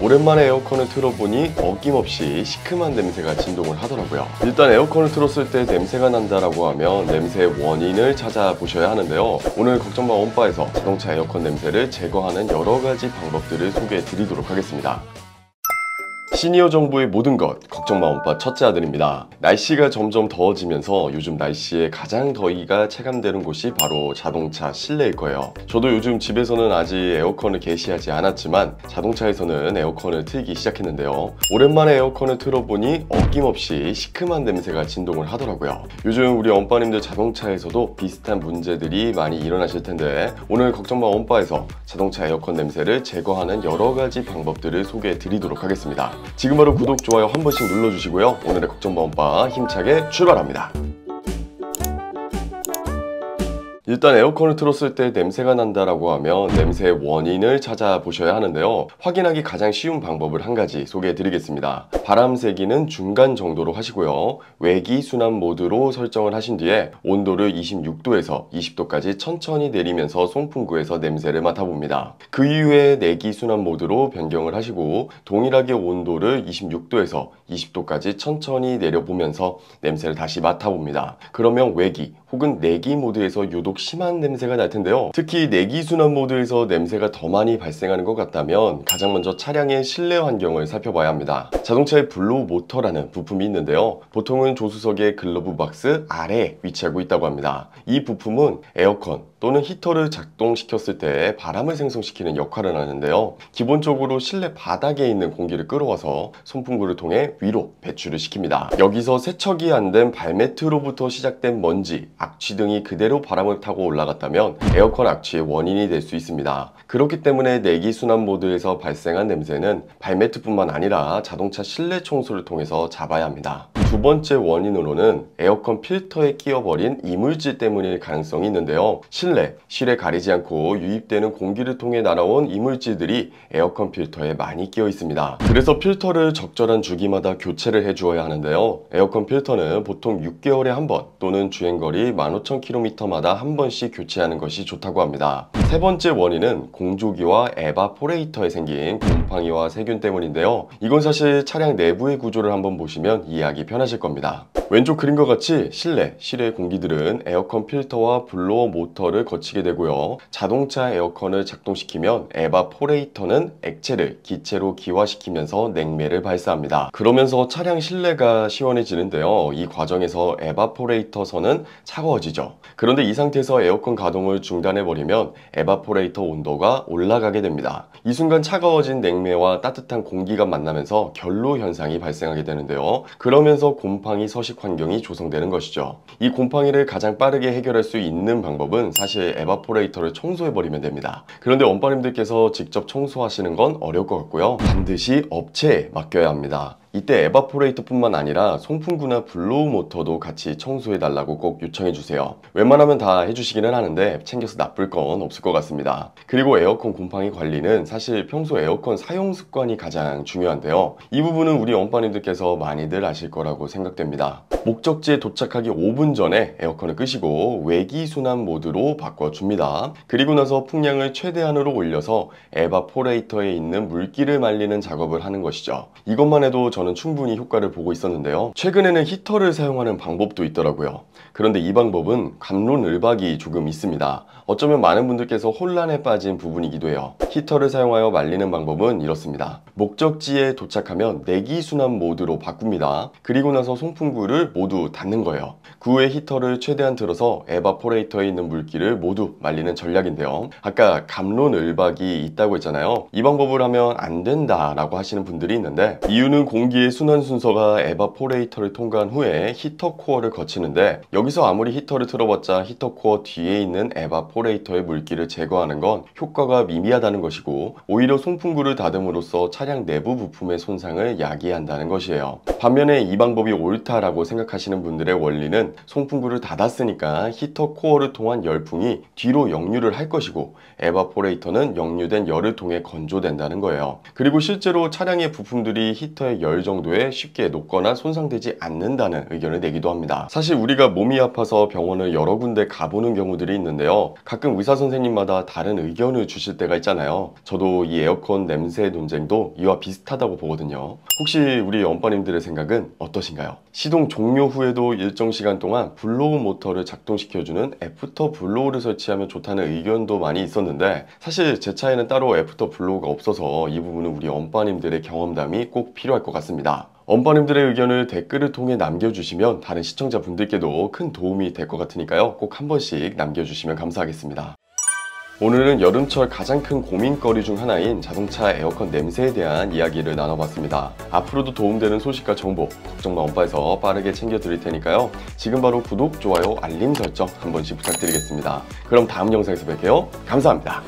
오랜만에 에어컨을 틀어보니 어김없이 시큼한 냄새가 진동을 하더라고요. 일단 에어컨을 틀었을 때 냄새가 난다라고 하면 냄새의 원인을 찾아보셔야 하는데요. 오늘 걱정마 원바에서 자동차 에어컨 냄새를 제거하는 여러가지 방법들을 소개해 드리도록 하겠습니다. 시니어 정부의 모든 것, 걱정마 원바 첫째 아들입니다. 날씨가 점점 더워지면서 요즘 날씨에 가장 더위가 체감되는 곳이 바로 자동차 실내일 거예요. 저도 요즘 집에서는 아직 에어컨을 개시하지 않았지만 자동차에서는 에어컨을 틀기 시작했는데요. 오랜만에 에어컨을 틀어보니 어김없이 시큼한 냄새가 진동을 하더라고요. 요즘 우리 원바님들 자동차에서도 비슷한 문제들이 많이 일어나실 텐데 오늘 걱정마 원바에서 자동차 에어컨 냄새를 제거하는 여러가지 방법들을 소개해 드리도록 하겠습니다. 지금 바로 구독, 좋아요 한 번씩 눌러주시고요. 오늘의 걱정마 원바 힘차게 출발합니다. 일단 에어컨을 틀었을 때 냄새가 난다라고 하면 냄새의 원인을 찾아보셔야 하는데요. 확인하기 가장 쉬운 방법을 한 가지 소개해 드리겠습니다. 바람 세기는 중간 정도로 하시고요. 외기 순환 모드로 설정을 하신 뒤에 온도를 26도에서 20도까지 천천히 내리면서 송풍구에서 냄새를 맡아봅니다. 그 이후에 내기 순환 모드로 변경을 하시고 동일하게 온도를 26도에서 20도까지 천천히 내려보면서 냄새를 다시 맡아봅니다. 그러면 외기 혹은 내기 모드에서 유독 심한 냄새가 날 텐데요. 특히 내기 순환 모드에서 냄새가 더 많이 발생하는 것 같다면 가장 먼저 차량의 실내 환경을 살펴봐야 합니다. 자동차에 블로우 모터라는 부품이 있는데요. 보통은 조수석의 글러브 박스 아래에 위치하고 있다고 합니다. 이 부품은 에어컨 또는 히터를 작동시켰을 때 바람을 생성시키는 역할을 하는데요. 기본적으로 실내 바닥에 있는 공기를 끌어와서 송풍구를 통해 위로 배출을 시킵니다. 여기서 세척이 안 된 발매트로부터 시작된 먼지, 악취 등이 그대로 바람을 타고 올라갔다면 에어컨 악취의 원인이 될 수 있습니다. 그렇기 때문에 내기 순환 모드에서 발생한 냄새는 발매트뿐만 아니라 자동차 실내 청소를 통해서 잡아야 합니다. 두 번째 원인으로는 에어컨 필터에 끼어버린 이물질 때문일 가능성이 있는데요. 실에 가리지 않고 유입되는 공기를 통해 날아온 이물질들이 에어컨 필터에 많이 끼어 있습니다. 그래서 필터를 적절한 주기마다 교체를 해주어야 하는데요. 에어컨 필터는 보통 6개월에 한 번 또는 주행거리 15,000km마다 한 번씩 교체하는 것이 좋다고 합니다. 세 번째 원인은 공조기와 에바포레이터에 생긴 곰팡이와 세균 때문인데요. 이건 사실 차량 내부의 구조를 한번 보시면 이해하기 편하실 겁니다. 왼쪽 그림과 같이 실내 공기들은 에어컨 필터와 블로어 모터를 거치게 되고요. 자동차 에어컨을 작동시키면 에바포레이터는 액체를 기체로 기화시키면서 냉매를 발사합니다. 그러면서 차량 실내가 시원해지는데요. 이 과정에서 에바포레이터 선은 차가워지죠. 그런데 이 상태에서 에어컨 가동을 중단해버리면 에바포레이터 온도가 올라가게 됩니다. 이 순간 차가워진 냉매와 따뜻한 공기가 만나면서 결로 현상이 발생하게 되는데요. 그러면서 곰팡이 서식 환경이 조성되는 것이죠. 이 곰팡이를 가장 빠르게 해결할 수 있는 방법은 사실 에바포레이터를 청소해버리면 됩니다. 그런데 원바님들께서 직접 청소하시는 건 어려울 것 같고요. 반드시 업체에 맡겨야 합니다. 이때 에바포레이터 뿐만 아니라 송풍구나 블로우 모터도 같이 청소해 달라고 꼭 요청해 주세요. 웬만하면 다 해주시기는 하는데 챙겨서 나쁠 건 없을 것 같습니다. 그리고 에어컨 곰팡이 관리는 사실 평소 에어컨 사용 습관이 가장 중요한데요. 이 부분은 우리 원바님들께서 많이들 아실 거라고 생각됩니다. 목적지에 도착하기 5분 전에 에어컨을 끄시고 외기 순환 모드로 바꿔줍니다. 그리고 나서 풍량을 최대한으로 올려서 에바포레이터에 있는 물기를 말리는 작업을 하는 것이죠. 이것만 해도 저는 충분히 효과를 보고 있었는데요. 최근에는 히터를 사용하는 방법도 있더라고요. 그런데 이 방법은 갑론을박이 조금 있습니다. 어쩌면 많은 분들께서 혼란에 빠진 부분이기도 해요. 히터를 사용하여 말리는 방법은 이렇습니다. 목적지에 도착하면 내기 순환 모드로 바꿉니다. 그리고 나서 송풍구를 모두 닫는 거예요. 그 후에 히터를 최대한 틀어서 에바포레이터에 있는 물기를 모두 말리는 전략인데요. 아까 갑론을박이 있다고 했잖아요. 이 방법을 하면 안 된다라고 하시는 분들이 있는데 이유는 공기의 순환 순서가 에바포레이터를 통과한 후에 히터 코어를 거치는데 여기서 아무리 히터를 틀어봤자 히터 코어 뒤에 있는 에바포레이터의 물기를 제거하는 건 효과가 미미하다는 것이고 오히려 송풍구를 닫음으로써 차량 내부 부품의 손상을 야기한다는 것이에요. 반면에 이 방법이 옳다라고 생각하시는 분들의 원리는 송풍구를 닫았으니까 히터 코어를 통한 열풍이 뒤로 역류를 할 것이고 에바포레이터는 역류된 열을 통해 건조된다는 거예요. 그리고 실제로 차량의 부품들이 히터의 열 정도에 쉽게 녹거나 손상되지 않는다는 의견을 내기도 합니다. 사실 우리가 몸이 아파서 병원을 여러 군데 가보는 경우들이 있는데요. 가끔 의사 선생님마다 다른 의견을 주실 때가 있잖아요. 저도 이 에어컨 냄새 논쟁도 이와 비슷하다고 보거든요. 혹시 우리 엄빠님들의 생각은 어떠신가요? 시동 종료 후에도 일정 시간 동안 블로우 모터를 작동시켜주는 애프터 블로우를 설치하면 좋다는 의견도 많이 있었는데, 사실 제 차에는 따로 애프터 블로우가 없어서 이 부분은 우리 엄빠님들의 경험담이 꼭 필요할 것 같습니다. 엄빠님들의 의견을 댓글을 통해 남겨주시면 다른 시청자분들께도 큰 도움이 될 것 같으니까요. 꼭 한 번씩 남겨주시면 감사하겠습니다. 오늘은 여름철 가장 큰 고민거리 중 하나인 자동차 에어컨 냄새에 대한 이야기를 나눠봤습니다. 앞으로도 도움되는 소식과 정보 걱정마 엄빠에서 빠르게 챙겨드릴 테니까요. 지금 바로 구독, 좋아요, 알림 설정 한 번씩 부탁드리겠습니다. 그럼 다음 영상에서 뵐게요. 감사합니다.